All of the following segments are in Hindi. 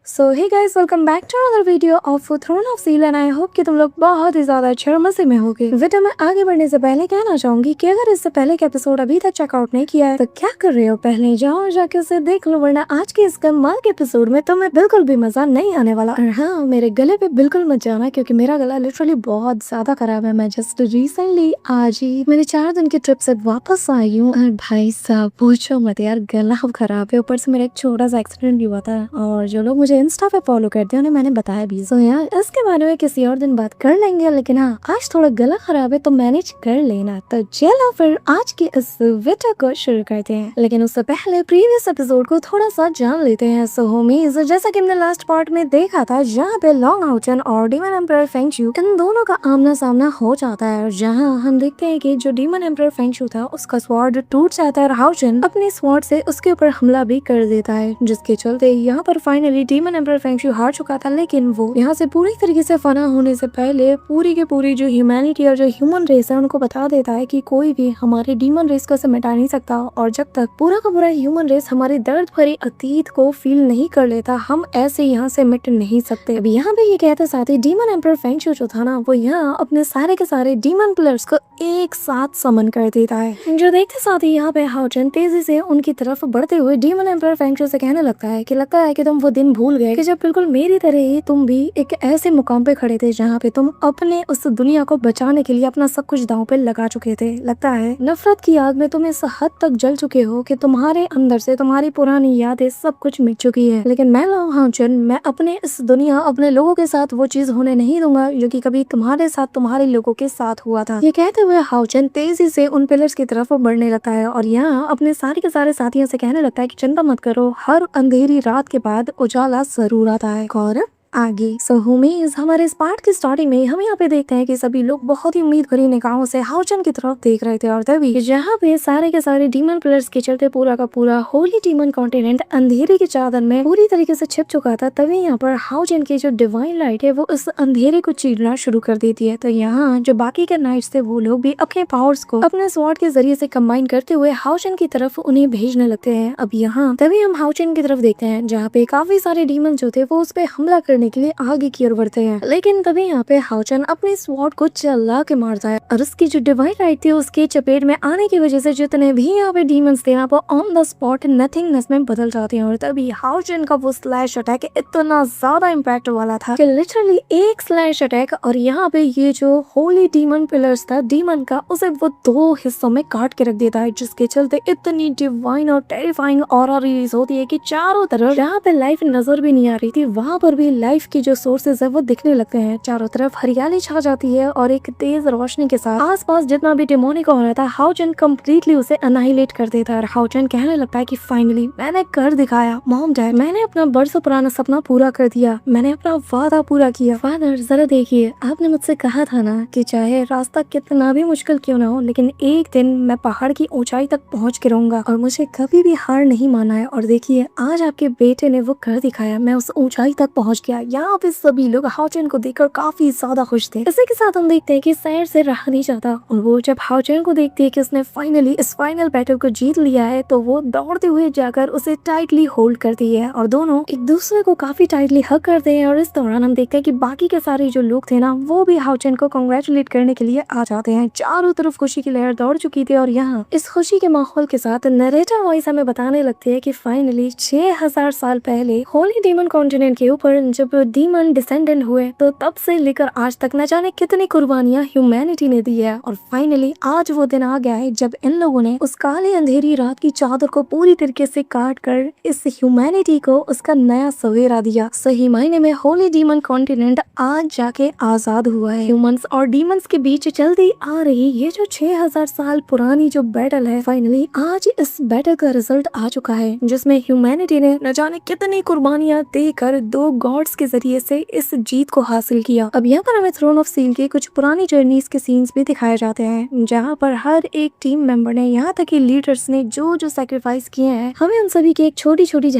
So hey guys, welcome back to another video of throne of seal and I hope कि तुम लोग बहुत ही ज्यादा अच्छे और मजे में होगे। वीडियो में आगे बढ़ने से पहले कहना चाहूंगी कि अगर इससे पहले के एपिसोड अभी तक चेकआउट नहीं किया है तो क्या कर रहे हो, पहले जाओ और जाके उसे देख लो, वरना आज के इस कमाल के एपिसोड में तुम्हें बिल्कुल भी मजा नहीं आने वाला। और हाँ, मेरे गले पे बिल्कुल मत जाना क्योंकि मेरा गला लिटरली बहुत ज्यादा खराब है। मैं जस्ट रिसेंटली आज ही मेरे 4 दिन की ट्रिप से वापस आई हूँ और भाई साहब पूछो मत यार, गला खराब है। ऊपर से मेरा एक छोटा सा एक्सीडेंट हुआ था और जो लोग मुझे इंस्टा पे फॉलो करते हैं उन्हें मैंने बताया भी। सो यार इसके बारे में किसी और दिन बात कर लेंगे, लेकिन हाँ आज थोड़ा गला खराब है तो मैनेज कर लेना। तो चलो फिर आज की इस वीडियो को शुरू करते हैं, लेकिन उससे पहले प्रीवियस एपिसोड को थोड़ा सा जान लेते हैं। सो होमीज, जैसा कि हमने लास्ट पार्ट में देखा था जहाँ पे लॉन्ग हाउचन और डीमन एम्परर फेंगशू इन दोनों का आमना सामना हो जाता है, और जहाँ हम देखते हैं कि जो डीमन एम्परर फेंगशू था उसका स्वॉर्ड टूट जाता है और हाउचन अपने स्वॉर्ड से उसके ऊपर हमला भी कर देता है, जिसके चलते यहाँ पर फाइनली डीमन एम्परर फेंगशू हार चुका था। लेकिन वो यहाँ से पूरी तरीके से फना होने से पहले पूरी के पूरी जो ह्यूमैनिटी और जो ह्यूमन रेस है उनको बता देता है कि कोई भी हमारे डीमन रेस को मिटा नहीं सकता, और जब तक पूरा का पूरा ह्यूमन रेस हमारे दर्द भरे अतीत को फील नहीं कर लेता हम ऐसे यहाँ से मिट नहीं सकते। अब यहाँ पे ये कहते साथ ही डीमन एम्परर फेंगशू जो था ना वो यहाँ अपने सारे के सारे डीमन प्लेयर्स को एक साथ समन कर देता है, जो देखते साथ ही यहाँ पे हाउचन तेजी से उनकी तरफ बढ़ते हुए डीमन एम्परर फेंगशू से कहने लगता है कि तुम वो दिन भूल गए कि जब बिल्कुल मेरी तरह ही तुम भी एक ऐसे मुकाम पे खड़े थे जहाँ पे तुम अपने उस दुनिया को बचाने के लिए अपना सब कुछ दांव पे लगा चुके थे। लगता है नफरत की आग में तुम इस हद तक जल चुके हो कि तुम्हारे अंदर से तुम्हारी पुरानी यादें सब कुछ मिट चुकी है। लेकिन मैं हाउचन, मैं अपने इस दुनिया अपने लोगों के साथ वो चीज होने नहीं दूंगा जो कि कभी तुम्हारे साथ तुम्हारे लोगों के साथ हुआ था। ये कहते हुए हाउचन तेजी से उन पिलर्स की तरफ बढ़ने लगता है और यहाँ अपने सारे के सारे साथियों से कहने लगता है कि चिंता मत करो, हर अंधेरी रात के बाद उजाला जरूर आता है। और आगे होमीज, हमारे इस पार्ट की स्टार्टिंग में हम यहाँ पे देखते हैं कि सभी लोग बहुत ही उम्मीद भरी निगाहों से हाउचन की तरफ देख रहे थे, और तभी जहाँ पे सारे के सारे डीमन प्लेयर्स के चलते पूरा का पूरा होली डीमन कॉन्टिनेंट अंधेरे की चादर में पूरी तरीके से छिप चुका था, तभी यहाँ पर हाउचन की जो डिवाइन लाइट है वो इस अंधेरे को चीरना शुरू कर देती है। तो यहाँ जो बाकी के नाइट्स थे वो लोग भी अपने पावर्स को अपने स्वॉर्ड के जरिए से कंबाइन करते हुए हाउचन की तरफ उन्हें भेजने लगते हैं। अब यहाँ तभी हम हाउचन की तरफ देखते हैं जहाँ पे काफी सारे डीमन जो थे वो उस पे हमला करने के लिए आगे की ओर बढ़ते हैं, लेकिन तभी यहाँ पे हाउचन अपने स्वॉर्ड को चला के मारता है और उसकी जो डिवाइन लाइट थी उसके चपेट में आने की वजह से जितने भी यहाँ पे डीमंस थे ना वो ऑन द स्पॉट नथिंगनेस में बदल जाते हैं। और तभी हाउचन का वो स्लैश अटैक इतना ज्यादा इम्पैक्ट वाला था कि लिटरली एक स्लैश अटैक और यहाँ पे ये जो होली डीमन पिलर्स था डीमन का उसे वो 2 हिस्सों में काट के रख देता है, जिसके चलते इतनी डिवाइन और टेरिफाइंग ऑरा रिलीज होती है कि चारों तरफ जहाँ पे लाइफ नजर भी नहीं आ रही थी वहां पर भी लाइफ की जो सोर्सेज है वो दिखने लगते हैं। चारों तरफ हरियाली छा जाती है और एक तेज रोशनी के साथ आसपास जितना भी डेमोनिक हो रहा था हाउचन कंप्लीटली उसे अनाहिलेट कर देता है। हाउचन कहने लगता है कि फाइनली मैंने कर दिखाया मॉम डैड, मैंने अपना बरसों पुराना सपना पूरा कर दिया, मैंने अपना वादा पूरा किया। फादर जरा देखिए, आपने मुझसे कहा था ना कि चाहे रास्ता कितना भी मुश्किल क्यों ना हो लेकिन एक दिन मैं पहाड़ की ऊंचाई तक पहुंच के रहूंगा और मुझे कभी भी हार नहीं माना है। और देखिए आज आपके बेटे ने वो कर दिखाया, मैं उस ऊंचाई तक पहुंच गया। यहाँ पे सभी लोग हाउचन को देखकर काफी ज्यादा खुश थे। इसी के साथ हम देखते हैं कि सैर से रहा नहीं जाता और वो जब हाउचन को देखती है कि उसने फाइनली इस फाइनल बैटल को जीत लिया है तो वो दौड़ते हुए जाकर उसे टाइटली होल्ड करती है और दोनों एक दूसरे को काफी टाइटली हग करते हैं। और इस दौरान हम देखते हैं कि बाकी के सारे जो लोग थे ना वो भी हाउचन को कांग्रेचुलेट करने के लिए आ जाते हैं। चारों तरफ खुशी की लहर दौड़ चुकी थी और यहाँ इस खुशी के माहौल के साथ नरेटर वॉइस हमें बताने लगती है कि फाइनली 6000 साल पहले होली डीमन कॉन्टिनेंट के ऊपर जब डीमन डिसेंडेंट हुए तो तब से लेकर आज तक न जाने कितनी कुर्बानियां ह्यूमैनिटी ने दी है, और फाइनली आज वो दिन आ गया है जब इन लोगों ने उस काली अंधेरी रात की चादर को पूरी तरीके से काट कर इस ह्यूमैनिटी को उसका नया सवेरा दिया। सही मायने में होली डीमन कॉन्टिनेंट आज जाके आजाद हुआ है। ह्यूमंस और डीमंस के बीच चलती आ रही ये जो 6000 साल पुरानी जो बैटल है फाइनली आज इस बैटल का रिजल्ट आ चुका है, जिसमें ह्यूमैनिटी ने न जाने कितनी कुर्बानियां देकर 2 गॉड्स के जरिए से इस जीत को हासिल किया। अब यहाँ पर हमें थ्रोन ऑफ स्टील के कुछ पुरानी जर्नीज के सीन्स भी दिखाए जाते हैं, जहाँ पर हर एक टीम मेंबर ने, यहाँ तक कि लीडर्स ने जो जो सैक्रिफाइस किए हैं, हमें उन सभी की एक छोटी छोटी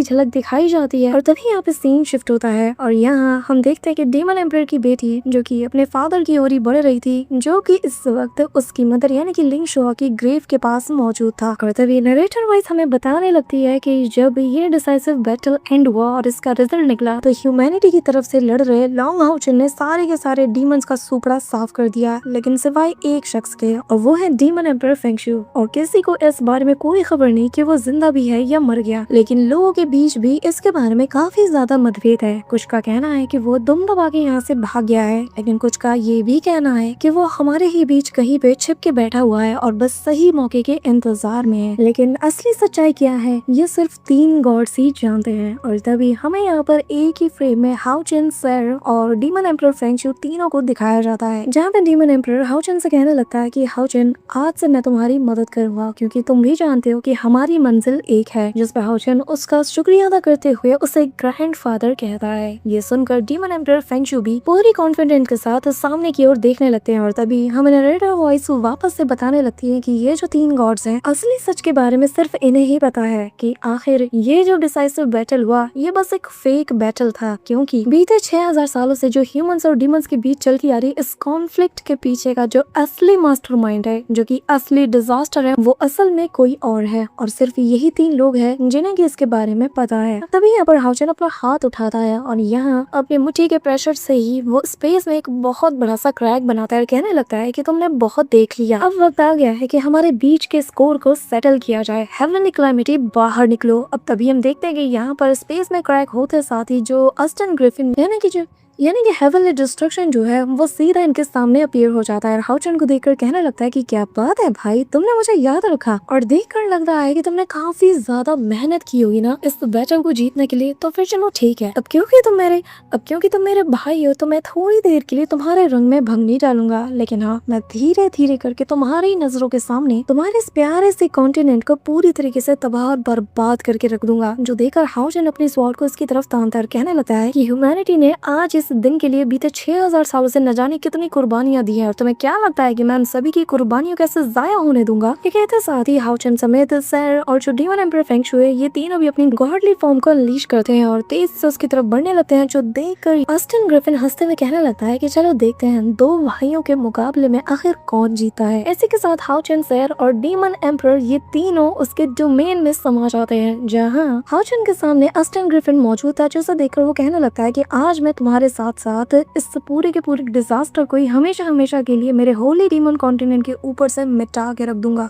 झलक दिखाई जाती है। और तभी यहाँ पे सीन शिफ्ट होता है और यहाँ हम देखते हैं कि डीमन एम्परर की बेटी जो कि अपने फादर की ओर ही बढ़ रही थी, जो कि इस वक्त उसकी मदर यानी कि लिंग शुआ की ग्रेव के पास मौजूद था। और तभी नरेटर वाइज हमें बताने लगती है कि जब ये डिसाइसिव बैटल एंड हुआ और इसका रिजल्ट निकला तो ह्यूमैनिटी की तरफ से लड़ रहे लॉन्ग हाउचन ने सारे के सारे डीमंस का सुपड़ा साफ कर दिया, लेकिन सिवाय एक शख्स के, और वो है डीमन एम्परर फेंगशु। और किसी को इस बारे में कोई खबर नहीं कि वो जिंदा भी है या मर गया, लेकिन लोगों के बीच भी इसके बारे में काफी ज्यादा मतभेद है। कुछ का कहना है कि वो दुम दबा के यहाँ से भाग गया है, लेकिन कुछ का ये भी कहना है कि वो हमारे ही बीच कहीं पे छिप के बैठा हुआ है और बस सही मौके के इंतजार में है। लेकिन असली सच्चाई क्या है ये सिर्फ 3 गॉड्स ही जानते हैं। और तभी हमें यहाँ पर एक ही फ्रेम में हाउचन, सर और डीमन एम्परर फेंगशु तीनों को दिखाया जाता है, जहाँ पे डीमन एम्परर हाउचन से कहने लगता है कि हाउचन, आज से मैं तुम्हारी मदद करूंगा क्योंकि तुम भी जानते हो कि हमारी मंजिल एक है। जिस पर हाउचन उसका शुक्रिया अदा करते हुए उसे ग्रैंडफादर कहता है। ये सुनकर डीमन एम्परर फेंगशु भी पूरी कॉन्फिडेंट के साथ सामने की ओर देखने लगते हैं। और तभी हमें नरेटर वॉइस वापस से बताने लगती है कि ये जो 3 गॉड्स हैं, असली सच के बारे में सिर्फ इन्हें ही पता है कि आखिर ये जो डिसाइसिव बैटल हुआ ये बस एक फेक बैटल था, क्योंकि बीते 6000 सालों से जो ह्यूमंस और डीमंस के बीच चलती आ रही इस कॉन्फ्लिक्ट के पीछे का जो असली मास्टरमाइंड है, जो कि असली डिजास्टर है, वो असल में कोई और है और सिर्फ यही 3 लोग हैं जिन्हें कि इसके बारे में पता है। तभी यहाँ पर हाउचन अपना हाथ उठाता है और यहाँ अपने मुट्ठी के प्रेशर से ही वो स्पेस में एक बहुत बड़ा सा क्रैक बनाता है और कहने लगता है कि तुमने बहुत देख लिया, अब वक्त आ गया है कि हमारे बीच के स्कोर को सेटल किया जाए। हेवनली कैलेमिटी, बाहर निकलो। अब तभी हम देखते हैं कि यहाँ पर स्पेस में क्रैक होते साथ ही जो अस्टन ग्रिफिन यानी कि हेवनली डिस्ट्रक्शन जो है वो सीधा इनके सामने अपीयर हो जाता है। हाउचन को देखकर कहने लगता है कि क्या बात है भाई, तुमने मुझे याद रखा और देखकर लग रहा है कि तुमने काफी ज्यादा मेहनत की होगी ना इस बैटल को जीतने के लिए। तो फिर चलो ठीक है, अब क्योंकि तुम मेरे भाई हो तो मैं थोड़ी देर के लिए तुम्हारे रंग में भंग नहीं डालूंगा, लेकिन हाँ, मैं धीरे धीरे करके तुम्हारी नजरों के सामने तुम्हारे इस प्यारे से कॉन्टिनेंट को पूरी तरीके से तबाह और बर्बाद करके रख दूंगा। जो देखकर हाउचन अपनी स्वॉर्ड को इसकी तरफ तानता है, कहने लगता है कि ह्यूमैनिटी ने आज इस दिन के लिए बीते 6000 सालों से न जाने कितनी कुर्बानियां दी हैं और तुम्हें क्या लगता है कि मैं उन सभी की कुर्बानियों कैसे जाया होने दूंगा। ये कहते साथ ही हाउचन समेत सर और जो डीमन एम्परर फेंगशु है, ये तीनों भी अपनी गॉडली फॉर्म को अनलीश करते हैं और तेज से उसकी तरफ बढ़ने लगते हैं। जो देखकर अस्टन ग्रिफिन हंसते हुए कहने लगता है कि चलो देखते हैं 2 भाइयों के मुकाबले में आखिर कौन जीता है। इसी के साथ हाउचन, सर और डीमन एम्परर ये तीनों उसके डोमेन में समा जाते हैं, जहाँ हाउचन के सामने अस्टन ग्रिफिन मौजूद था, जिसे देखकर वो कहने लगता है कि आज मैं तुम्हारे साथ साथ इस पूरे के पूरे डिजास्टर को ही हमेशा हमेशा के लिए मेरे होली डीमन कॉन्टिनेंट के ऊपर से मिटा के रख दूंगा।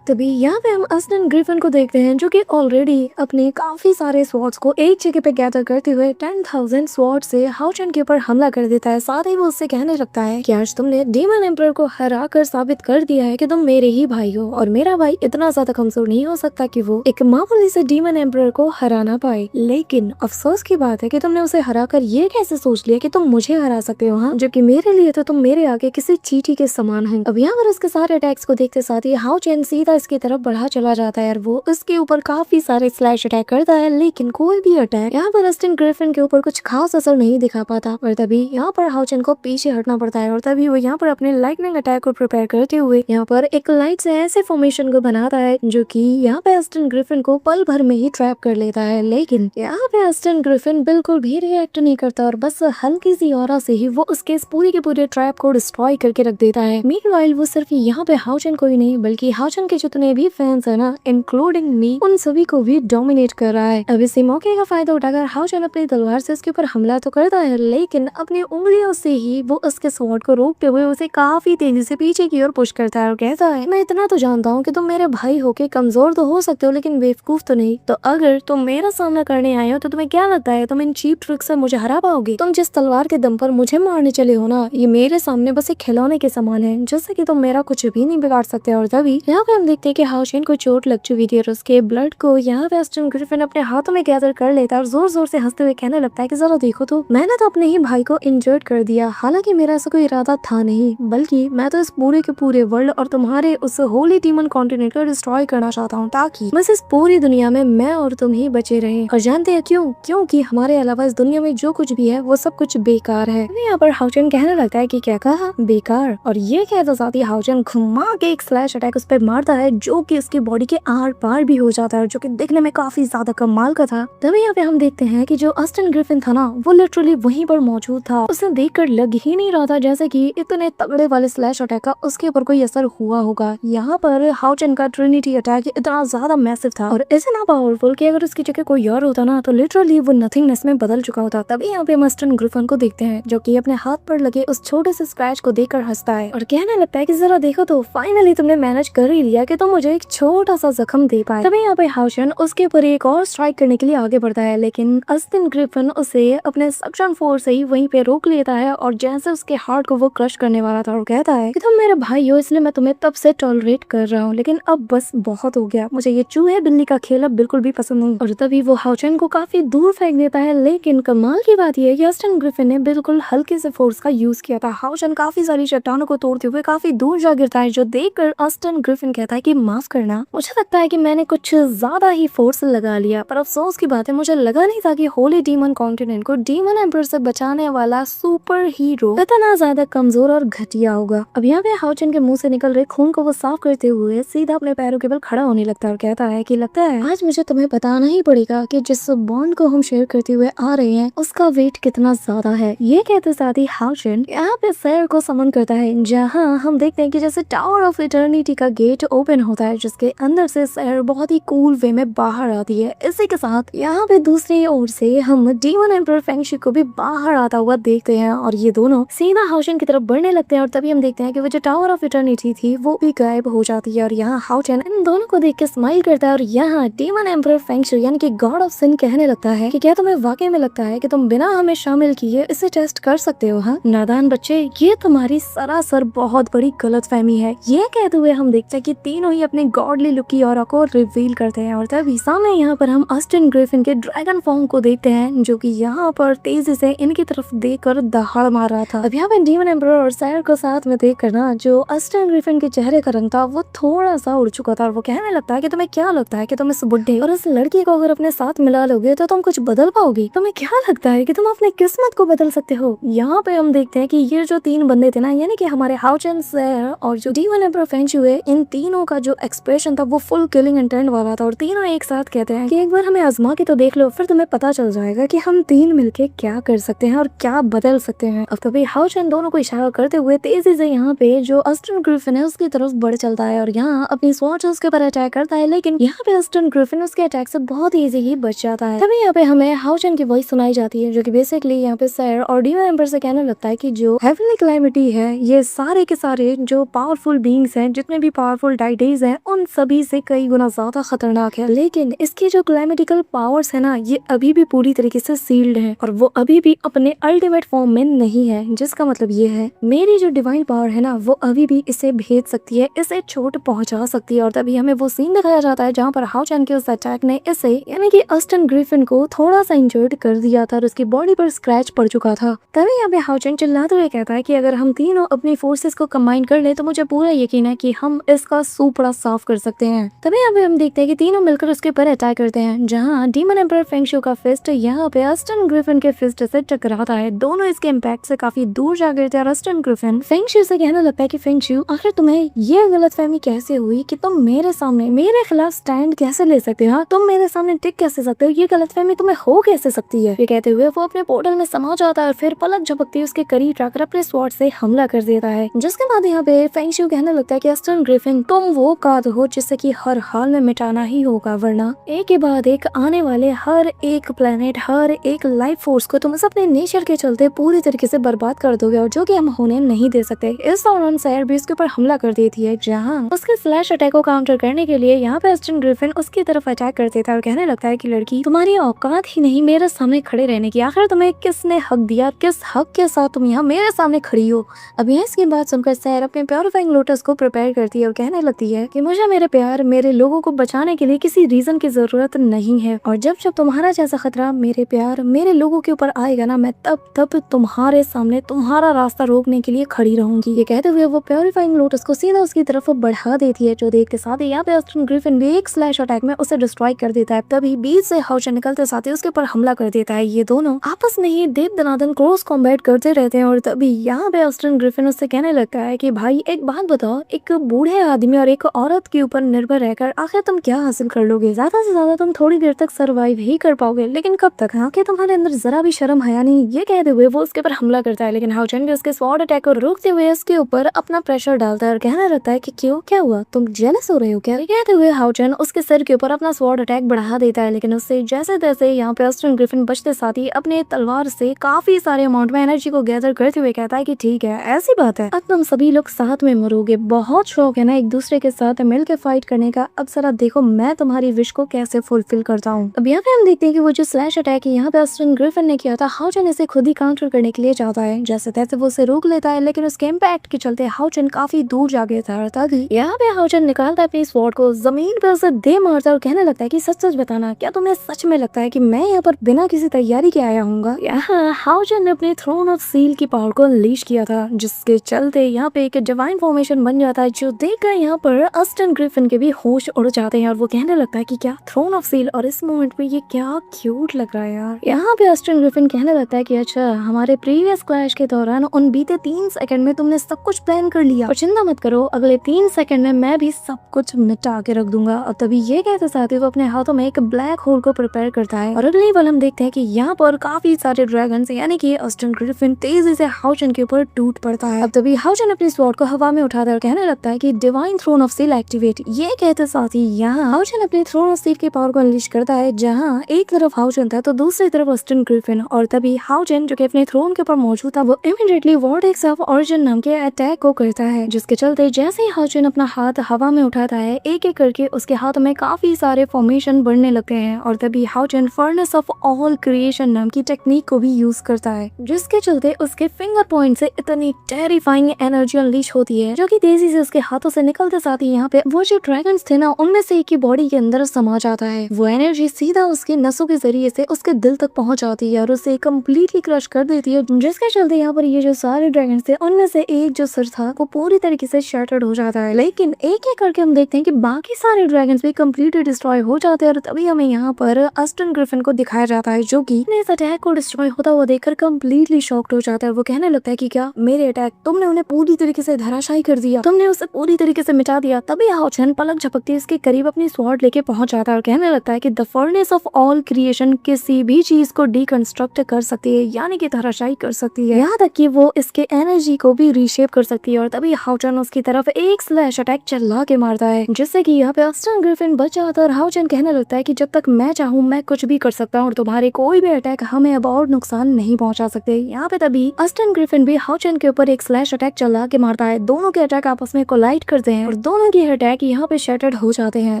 तभी यहाँ पे हम अस्टन ग्रिफिन को देखते हैं, जो कि ऑलरेडी अपने काफी सारे स्वॉर्ड्स को एक जगह पे गैदर करते हुए 10,000 स्वॉर्ड से हाउचन के ऊपर हमला कर देता है। साथ ही वो उससे कहने लगता है कि आज तुमने डीमन एम्परर को हरा कर साबित कर दिया है कि तुम मेरे ही भाई हो और मेरा भाई इतना ज्यादा कमजोर नहीं हो सकता कि वो एक मामूली से डीमन एम्परर को हरा ना पाए। लेकिन अफसोस की बात है कि तुमने उसे हरा कर ये कैसे सोच लिया कि तुम मुझे हरा सकते हो, हाँ, जबकि मेरे लिए तो तुम मेरे आगे किसी चींटी के समान है। अब यहाँ पर उसके सारे अटैक्स को देखते साथ ही हाउचन सीधा इसकी तरफ बढ़ा चला जाता है और वो उसके ऊपर काफी सारे स्लैश अटैक करता है, लेकिन कोई भी अटैक यहाँ पर अस्टन ग्रिफिन के ऊपर कुछ खास असर नहीं दिखा पाता। और तभी यहाँ पर हाउचन को पीछे हटना पड़ता है और तभी वो यहाँ पर अपने लाइटनिंग अटैक को प्रिपेयर करते हुए यहाँ पर एक लाइट से ऐसे फॉर्मेशन को बनाता है जो कि यहाँ पे अस्टन ग्रिफिन को पल भर में ही ट्रैप कर लेता है। लेकिन यहाँ पे अस्टन ग्रिफिन बिल्कुल भी रिएक्ट नहीं करता और बस हल्की सी ऑरा से ही वो उसके पूरे के पूरे ट्रैप को डिस्ट्रॉय करके रख देता है। मीनवाइल वो सिर्फ यहाँ पे हाउचन को ही नहीं बल्कि हाउचन के जितने भी फैंस है ना, इंक्लूडिंग मी, उन सभी को भी डोमिनेट कर रहा है। अब इसी मौके का फायदा उठाकर हाउचन अपनी तलवार से उसके ऊपर हमला तो करता है, लेकिन अपनी उंगलियों से ही वो उसके स्वॉर्ड को रोकते हुए उसे काफी तेजी से पीछे की ओर पुश करता है और कहता है, मैं इतना तो जानता हूँ कि तुम मेरे भाई होके कमजोर तो हो सकते हो लेकिन बेवकूफ तो नहीं। तो अगर तुम मेरा सामना करने आए हो तो तुम्हें क्या लगता है तुम इन चीप ट्रिक से मुझे हरा पाओगे? तुम जिस तलवार के दम पर मुझे मारने चले हो ना, ये मेरे सामने बस एक खिलौने के समान है, जिससे कि तुम मेरा कुछ भी नहीं बिगाड़ सकते। और तभी यहाँ पे पे हम देखते हैं कि हाउचेन को चोट लग चुकी थी और उसके ब्लड को यहाँ पे ऑस्टिन ग्रिफिन अपने हाथों में गैदर कर लेता है और जोर जोर से हंसते हुए कहने लगता है कि जरा देखो तो मैंने तो अपने ही भाई को इंजर्ड कर दिया। हालांकि मेरा ऐसा कोई इरादा था नहीं, बल्कि मैं तो इस पूरे के पूरे वर्ल्ड और तुम्हारे उस होली डीमन कॉन्टिनेंट को डिस्ट्रॉय करना चाहता हूँ, ताकि बस इस पूरी दुनिया में मैं और तुम ही बचे रहे। और जानते हैं क्यों? क्योंकि हमारे अलावा इस दुनिया में जो कुछ भी है वो सब कुछ बेकार है। यहाँ पर हाउचेन कहने लगता है कि क्या कहा? बेकार। और ये कहते साथ ही हाउचेन घुमा के एक स्लैश अटैक उस पर मारता है, जो कि उसकी बॉडी के आर पार भी हो जाता है, जो कि दिखने में काफी ज्यादा कमाल का था। तभी यहाँ पे हम देखते हैं कि जो ऑस्टिन ग्रिफिन था ना, वो लिटरली वहीं पर मौजूद था। उसे देखकर लग ही नहीं रहा था जैसे कि इतने तगड़े वाले स्लैश अटैक का उसके ऊपर कोई असर हुआ होगा। यहाँ पर हाउचेन का ट्रिनिटी अटैक इतना ज्यादा मैसिव था और इतना पावरफुल कि अगर उसकी जगह कोई और होता ना तो लिटरली वो नथिंगनेस में बदल चुका होता। तभी यहाँ पे ऑस्टिन ग्रिफिन को देखते हैं, जो कि अपने हाथ पर लगे उस छोटे से स्क्रैच को देखकर हंसता है और कहने लगता है कि जरा देखो तो फाइनली तुमने मैनेज कर ही लिया कि तुम मुझे एक छोटा सा जख्म दे पाए। तभी यहाँ पे हाउचेन उसके ऊपर एक और स्ट्राइक करने के लिए आगे बढ़ता है, लेकिन ऑस्टिन ग्रिफिन उसे अपने सक्शन फोर्स से ही वहीं पे रोक लेता है और जैसे उसके हार्ट को वो क्रश करने वाला था और कहता है कि तुम मेरे भाई हो, इसलिए मैं तुम्हें तब से टॉलरेट कर रहा हूँ, लेकिन अब बस बहुत हो गया। मुझे ये चूहे बिल्ली का खेल अब बिल्कुल भी पसंद नहीं। और तभी वो हाउचेन को काफी दूर फेंक देता है, लेकिन कमाल की बात यह है कि ऑस्टिन ग्रिफिन ने बिल्कुल हल्के से फोर्स का यूज किया था। हाउचेन काफी सारी चट्टानों को तोड़ते हुए काफी दूर जा गिरता है, जो देखकर ऑस्टिन ग्रिफिन कहता है कि माफ करना, मुझे लगता है कि मैंने कुछ ज्यादा ही फोर्स लगा लिया। पर अफसोस की बात है, मुझे लगा नहीं था कि होली डीमन कॉन्टिनेंट को डीमन एम्पर से बचाने वाला सुपर हीरो इतना ज्यादा कमजोर और घटिया होगा। अब यहाँ पे हाउचेन के मुंह से निकल रहे खून को वो साफ करते हुए सीधा अपने पैरों के बल खड़ा होने लगता है और कहता है कि लगता है आज मुझे तुम्हें बताना ही पड़ेगा कि जिस बॉन्ड को हम शेयर करते हुए आ रहे हैं उसका वेट कितना ज्यादा है। ये कहते साथ ही हाउचेन यहाँ पे सैर को समन करता है, जहाँ हम देखते हैं कि जैसे टावर ऑफ इटर्निटी का गेट ओपन होता है, जिसके अंदर से सैर बहुत ही कूल वे में बाहर आती है। इसी के साथ यहाँ पे दूसरी ओर से हम डीमन एम्पर फेंगशी को भी बाहर आता हुआ देखते हैं और ये दोनों सीधा हाउचेन की तरफ बढ़ने लगते हैं। और तभी हम देखते हैं कि वो जो टावर ऑफ इटर्निटी थी वो भी गायब हो जाती है और यहाँ हाउचेन इन दोनों को देख के स्माइल करता है और यहाँ डीमन एम्पर फेंगशी यानी कि गॉड ऑफ सिन कहने लगता है कि क्या तुम्हें वाकई में लगता है कि तुम बिना हमें शामिल किए इसे टेस्ट कर सकते हो? हाँ नादान बच्चे, ये तुम्हारी सरासर बहुत बड़ी गलतफहमी है। ये कहते हुए हम देखते हैं कि तीनों ही अपने गॉडली लुक की ऑरा को रिवील करते हैं और तभी सामने यहाँ पर हम ऑस्टिन ग्रिफिन के ड्रैगन फॉर्म को देखते हैं, जो कि यहाँ पर तेजी से इनकी तरफ देखकर दहाड़ मार रहा था। अब यहाँ पे डीमन एम्पर और सैर को साथ में देख कर ना जो ऑस्टिन ग्रिफिन के चेहरे का रंग था वो थोड़ा सा उड़ चुका था और वो कहने लगता है कि तुम्हें क्या लगता है कि तुम इस बुढ़े और इस लड़की को अगर अपने साथ मिला लोगे तो तुम कुछ बदल पाओगे? तुम्हें क्या लगता है कि तुम अपनी किस्मत को बदल सकते हो? यहाँ पे हम देखते हैं कि ये जो तीन बंदे थे ना, यानी कि हमारे हाउचेन, सैर और जो डीमन एम्पर फेंगशी हुए, इन तीनों का जो एक्सप्रेशन था वो फुल किलिंग इंटेंट वाला था और तीनों एक साथ कहते हैं कि एक बार हमें आजमा के तो देख लो, फिर तुम्हें पता चल जाएगा कि हम तीन मिलके क्या कर सकते हैं और क्या बदल सकते हैं। अब तभी हाउचेन दोनों को इशारा करते हुए तेजी से यहाँ पे जो ऑस्टिन ग्रिफिन है उसकी तरफ बढ़ चलता है और यहाँ अपनी स्वॉर्ड से उसके ऊपर अटैक करता है, लेकिन यहाँ पे ऑस्टिन ग्रिफिन उसके अटैक से बहुत इजी ही बच जाता है। तभी यहाँ पे हमें हाउचेन की वॉइस सुनाई जाती है, जो कि बेसिकली यहाँ पे सैर और डीमन एम्पर से कहने लगता है कि जो हेवनली कैलेमिटी है ये सारे के सारे जो पावरफुल बीइंग्स हैं, जितने भी पावरफुल डाइटीज हैं, उन सभी से कई गुना ज्यादा खतरनाक है, लेकिन इसकी जो क्लाइमेटिकल पावर्स है ना ये अभी भी पूरी तरीके से सील्ड है और वो अभी भी अपने अल्टीमेट फॉर्म में नहीं है, जिसका मतलब ये है मेरी जो डिवाइन पावर है ना वो अभी भी इसे भेज सकती है, इसे चोट पहुंचा सकती है। और तभी हमें वो सीन दिखाया जाता है जहाँ पर हाउचेन के उस अटैक ने इसे यानी कि ऑस्टिन ग्रिफिन को थोड़ा सा इंजर्ड कर दिया था और उसकी बॉडी पर स्क्रैच पड़ चुका था। तभी यहाँ पे हाउचेन चिल्लाते हुए कहता है कि अगर हम तीनों अपनी फोर्सेस को कंबाइन कर ले तो मुझे पूरा यकीन है कि हम इसका सूपड़ा साफ कर सकते हैं। तभी यहाँ पे हम देखते हैं कि तीनों मिलकर उसके ऊपर अटैक करते हैं, जहाँ डीमन एम्पर फेंगशी का फिस्ट यहाँ पे ऑस्टिन ग्रिफिन के फिस्ट से टकराता है। दोनों इसके इम्पैक्ट से काफी दूर जा गिरते हैं और ऑस्टिन ग्रिफिन फेंगशी से कहने लगता है कि फेंगशी आखिर तुम्हें ये गलतफहमी कैसे हुई कि तुम मेरे सामने मेरे खिलाफ स्टैंड कैसे ले सकते हो? तुम मेरे सामने टिक कैसे सकते हो? ये गलतफहमी तुम्हें हो कैसे सकती है? ये कहते हुए वो अपने पोर्टल में समा जाता है और फिर पलक झपकते उसके करीब जाकर अपने स्वॉर्ड से हमला कर देता है, जिसके बाद यहाँ पे फेंगशी कहने लगता है कि ऑस्टिन ग्रिफिन तुम वो काद हो जिससे कि हर हाल में मिटाना ही होगा, वरना एक के बाद एक आने वाले हर एक प्लेनेट, हर एक लाइफ फोर्स को तुम अपने नेचर के चलते पूरी तरीके से बर्बाद कर दोगे और जो कि हम होने नहीं दे सकते। इस दौरान सैर भी उसके ऊपर हमला कर देती है, जहाँ उसके स्लैश अटैक को काउंटर करने के लिए यहाँ पे ऑस्टिन ग्रिफिन उसकी तरफ अटैक कर देता है और कहने लगता है कि लड़की तुम्हारी औकात ही नहीं मेरे सामने खड़े रहने की, आखिर तुम्हें किसने हक दिया, किस हक के साथ तुम यहाँ मेरे सामने खड़ी हो? अब यहाँ इसकी बात सुनकर सैर अपने प्योरीफाइंग लोटस को प्रिपेयर करती है और कहने लगती है कि मुझे मेरे प्यार मेरे लोगों को बचाने के लिए किसी रीजन की जरूरत नहीं है, और जब जब तुम्हारा जैसा खतरा मेरे प्यार मेरे लोगों के ऊपर आएगा ना, मैं तब तब तुम्हारे सामने तुम्हारा रास्ता रोकने के लिए खड़ी रहूंगी। ये कहते हुए वो प्योरीफाइंग लोटस को सीधा उसकी तरफ बढ़ा देती है, जो देख के साथ ही यहाँ पे ऑस्टिन ग्रिफिन भी एक स्लैश अटैक में उसे डिस्ट्रॉय कर देता है। तभी बीच से हाउचन निकलते साथ ही उसके ऊपर हमला कर देता है। ये दोनों आपस में ही देव दनादन क्रॉस कॉम्बैट करते रहते हैं, और तभी यहाँ पे ऑस्टिन ग्रिफिन उससे कहने लगता है कि भाई एक बात बताओ, एक बूढ़े आदमी और एक औरत के ऊपर निर्भर रहकर आखिर तुम क्या हासिल कर लोगे? ज्यादा से ज्यादा तुम थोड़ी देर तक सर्वाइव ही कर पाओगे, लेकिन कब तक? हाँ, क्या तुम्हारे अंदर जरा भी शर्म हया नहीं? ये कहते हुए वो उसके ऊपर हमला करता है, लेकिन हाउचन भी उसके स्वॉर्ड अटैक को रोकते हुए उसके ऊपर अपना प्रेशर डालता है और कहने लगता है कि क्यों, क्या हुआ, तुम जेलस हो रहे हो क्या? कहते हुए हाउचन उसके सर के ऊपर अपना स्वॉर्ड अटैक बढ़ा देता है, लेकिन उससे जैसे तैसे यहाँ पे ऑस्टिन ग्रिफिन बचते साथ ही अपने तलवार से काफी सारे अमाउंट में एनर्जी को गैदर करते हुए कहता है कि ठीक है, ऐसी बात है, अब तुम सभी लोग साथ में मरोगे। बहुत शौक है ना एक दूसरे के साथ मिलकर फाइट करने का, अब जरा देखो मैं तुम्हारी विश को कैसे फुलफिल करता हूँ। अब यहाँ पे हम देखते हैं कि वो जो स्लैश अटैक है यहाँ पे ऑस्टिन ग्रिफिन ने किया था, हाउचन इसे खुद ही काउंटर करने के लिए चाहता है। जैसे तैसे वो उसे रोक लेता है, लेकिन उसके इम्पैक्ट के चलते हाउचन काफी दूर जा गया था। तभी यहाँ पे हाउचन निकालता है अपनी स्वॉर्ड को, जमीन पे उसे दे मारता है और कहने लगता है कि सच सच बताना, क्या तुम्हें सच में लगता है कि मैं यहाँ पर बिना किसी तैयारी के आया हूँ? यहाँ हाउचन ने अपने थ्रोन ऑफ सील की पावर को अनलीश किया था, जिसके चलते यहाँ पे एक डिवाइन फॉर्मेशन बन जाता है, जो देखकर यहाँ पर ऑस्टिन ग्रिफिन के भी होश उड़ जाते हैं और वो कहने लगता है कि क्या थ्रोन ऑफ सील, और इस मोमेंट पे ये क्या क्यूट लग रहा है यार। यहाँ पे ऑस्टिन ग्रिफिन कहने लगता है कि अच्छा, हमारे प्रीवियस क्लैश के दौरान उन बीते 3 सेकंड में तुमने सब कुछ प्लान कर लिया, और चिंता मत करो, अगले 3 सेकंड में मैं भी सब कुछ निपटा के रख दूंगा। और तभी ये कहते साथ ही वो अपने हाथों में एक ब्लैक होल को प्रिपेयर करता है, और अगली पल हम देखते हैं कि यहाँ पर काफी सारे ड्रैगन्स यानी कि ऑस्टिन ग्रिफिन तेजी से हाउचन के ऊपर टूट पड़ता है। अब तभी हाउचन अपनी स्वॉर्ड को हवा में उठाता है और कहने लगता है कि divine throne of seal activate. ये कहते साथ ही यहाँ हाउचन अपने थ्रोन ऑफ सील के पावर को अनलीश करता है, जहाँ एक तरफ हाउचन था तो दूसरी तरफ ऑस्टिन ग्रिफिन, और तभी हाउचन जो कि अपने थ्रोन के ऊपर मौजूद था वो इमीडिएटली वॉर्टेक्स ऑफ ओरिजिन नाम के अटैक को करता है, जिसके चलते जैसे ही हाउचन अपना हाथ हवा में उठाता है, एक एक करके उसके हाथ में काफी सारे फॉर्मेशन बढ़ने लगते हैं, और तभी हाउचन फर्नेस ऑफ ऑल क्रिएशन नाम की टेक्निक को भी यूज करता है, जिसके चलते उसके फिंगर पॉइंट से इतनी टेरिफाइंग एनर्जी अनलीश होती है, जो कि तेजी से उसके हाथों से निकलते साथ ही यहाँ पे वो जो ड्रैगन्स थे ना, उनमें से एक की बॉडी के अंदर समा जाता है। वो एनर्जी सीधा उसके नसों के जरिए से उसके दिल तक पहुंच जाती है और उसे कम्प्लीटली क्रश कर देती है, जिसके चलते यहाँ पर ये जो सारे ड्रैगन्स थे उनमें से एक जो सर था वो पूरी तरीके से शैटर्ड हो जाता है। लेकिन एक एक करके हम देखते हैं कि बाकी सारे ड्रैगन्स भी कम्प्लीटली डिस्ट्रॉय हो जाते हैं, और तभी हमें यहाँ पर ऑस्टिन ग्रिफिन को दिखाया जाता है, जो कि इस अटैक को डिस्ट्रॉय होता हुआ देखकर कम्प्लीटली शॉक्ड हो जाता है। वो कहने लगता है कि क्या मेरे अटैक, तुमने उन्हें पूरी तरीके से धराशायी कर दिया, तुमने उसे पूरी तरीके से मिटा दिया। तभी हाउचन पलक झपकते इसके करीब अपनी स्वॉर्ड लेके पहुंच जाता है और कहने लगता है कि the furnace of all creation किसी भी चीज को डिकंस्ट्रक्ट कर सकती है, यानी कि धराशायी कर सकती है, यहाँ तक कि वो इसके एनर्जी को भी रीशेप कर सकती है। और तभी हाउचन उसकी तरफ एक स्लैश अटैक चला के मारता है, जिससे कि यहाँ पे ऑस्टिन ग्रिफिन बच जाता है और हाउचन कहने लगता है कि जब तक मैं चाहूँ मैं कुछ भी कर सकता हूँ, और तुम्हारे कोई भी अटैक हमें अब और नुकसान नहीं पहुंचा सकते। यहाँ पे तभी ऑस्टिन ग्रिफिन भी हाउचन के ऊपर एक स्लैश अटैक चला के मारता है। दोनों के अटैक आपस में कोलाइड करते हैं और दोनों के अटैक यहाँ पे शैटर्ड हो जाते हैं,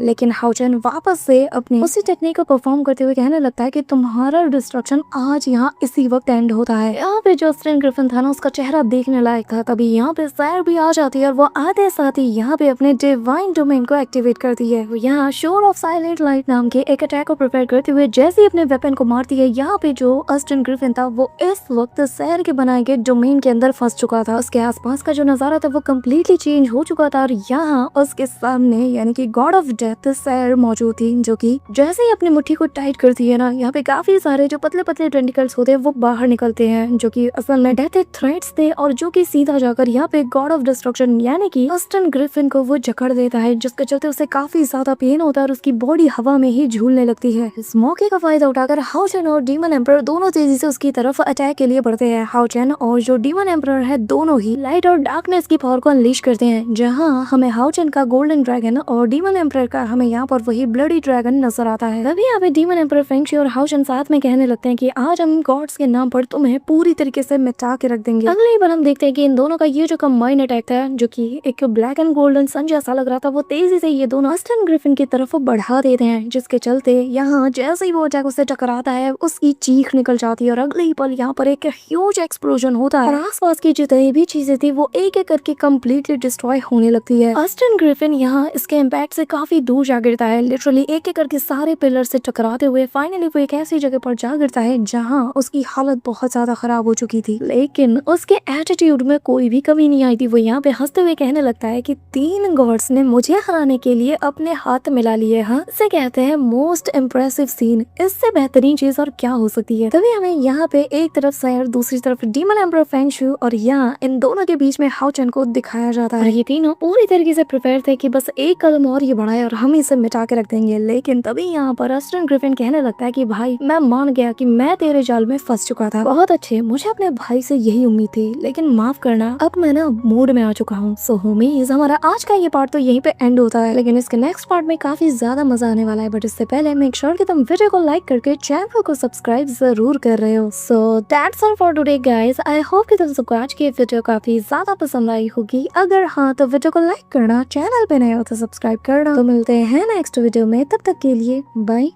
लेकिन हाउचन वापस से अपनी उसी टेक्निक को परफॉर्म करते हुए कहने लगता है कि तुम्हारा डिस्ट्रक्शन आज यहाँ इसी वक्त एंड होता है। यहाँ पे जो ऑस्टिन ग्रिफिन था ना, उसका चेहरा देखने लायक था। तभी यहाँ पे सैर भी आ जाती है और वो आते साथ ही यहाँ पे अपने डिवाइन डोमेन को एक्टिवेट करती है। यहाँ शोर ऑफ साइलेंट लाइट नाम के एक अटैक को प्रिपेयर करते हुए जैसे ही अपने वेपन को मारती है, यहाँ पे जो ऑस्टिन ग्रिफिन था वो इस वक्त सैर के बनाए गए डोमेन के अंदर फंस चुका था। उसके आसपास का जो नजारा था वो कम्प्लीटली चेंज हो चुका था, और यहाँ उसके सामने यानी कि गॉड ऑफ डेथ सैर मौजूद थी, जो कि जैसे ही अपनी मुट्ठी को टाइट करती है ना, यहाँ पे काफी सारे जो पतले पतले टेंटिकल्स होते हैं वो बाहर निकलते हैं, जो कि असल में डेथ थ्रेट्स थे, और जो कि सीधा जाकर यहाँ पे गॉड ऑफ डिस्ट्रक्शन यानी कि ऑस्टिन ग्रिफिन को वो जकड़ देता है, जिसके चलते उसे काफी ज्यादा पेन होता है और उसकी बॉडी हवा में ही झूलने लगती है। इस मौके का फायदा उठाकर हाउचन और डीमन एम्परर दोनों तेजी से उसकी तरफ अटैक के लिए बढ़ते हैं। हाउचन और जो डीमन एम्परर है दोनों ही लाइट और डार्कनेस की पावर को अनलीश करते हैं, जहाँ हमें हाउचन का गोल्डन ड्रैगन और डीमन एम्परर का हमें यहाँ पर वही ब्लडी ड्रैगन नजर आता है। तभी यहाँ पे डीमन एम्परर फेंगशी और हाउचन साथ में कहने लगते हैं कि आज हम गॉड्स के नाम पर तुम्हें पूरी तरीके से मिटा के रख देंगे। अगली बार हम देखते हैं कि इन दोनों का ये जो कंबाइन अटैक था, जो कि एक ब्लैक एंड गोल्डन सन जैसा लग रहा था, वो तेजी से ये दोनों ऑस्टिन ग्रिफिन की तरफ बढ़ा देते हैं, जिसके चलते यहाँ जैसे ही वो अटैक उससे टकराता है उसकी चीख निकल जाती है, और अगले ही पल यहाँ पर एक ह्यूज एक्सप्लोजन होता है और आसपास की जितनी भी चीजें थी वो एक एक करके कम्प्लीटली डिस्ट्रॉय होने लगती है। है। ऑस्टिन ग्रिफिन यहाँ इसके इम्पैक्ट से काफी दूर जा गिरता है, लिटरली एक एक करके सारे पिलर से टकराते हुए फाइनली वो एक ऐसी जगह पर जा गिरता है जहाँ उसकी हालत बहुत ज्यादा खराब हो चुकी थी। लेकिन उसके एटीट्यूड में कोई भी कमी नहीं आई थी। वो यहाँ पे हंसते हुए कहने लगता है कि 3 गॉड्स ने मुझे हराने के लिए अपने हाथ मिला लिए। हाँ, इसे कहते हैं मोस्ट इम्प्रेसिव सीन। इससे बेहतरीन चीज और क्या हो सकती है। तभी हमें यहाँ पे एक तरफ सायर, दूसरी तरफ डीमन एम्परर फेंग शू और यहाँ इन दोनों के बीच में हाओ चेन को दिखाया जाता है। ये तीनों पूरी तरीके से प्रिपेयर थे कि बस एक कदम और ये बढ़ाए और हम इसे मिटा के रख देंगे। लेकिन तभी यहाँ पर ऑस्टिन ग्रिफिन कहने लगता है कि भाई मैं मान गया कि मैं तेरे जाल में फंस चुका था। बहुत अच्छे, मुझे अपने भाई से यही उम्मीद थी, लेकिन माफ करना, अब मैं ना मूड में आ चुका हूँ। सो होमीज, हमारा आज का ये पार्ट तो यहीं पे एंड होता है, लेकिन इसके नेक्स्ट पार्ट में काफी ज्यादा मजा आने वाला है। बट इससे पहले मेक श्योर कि तुम वीडियो को लाइक करके चैनल को सब्सक्राइब जरूर कर रहे हो। So that's all for today guys. I hope कि तुम सबको आज की वीडियो काफी ज्यादा पसंद आई होगी। अगर हाँ तो वीडियो को लाइक करना, चैनल पे नए हो तो सब्सक्राइब करना। तो मिलते हैं नेक्स्ट वीडियो में, तब तक के लिए बाय।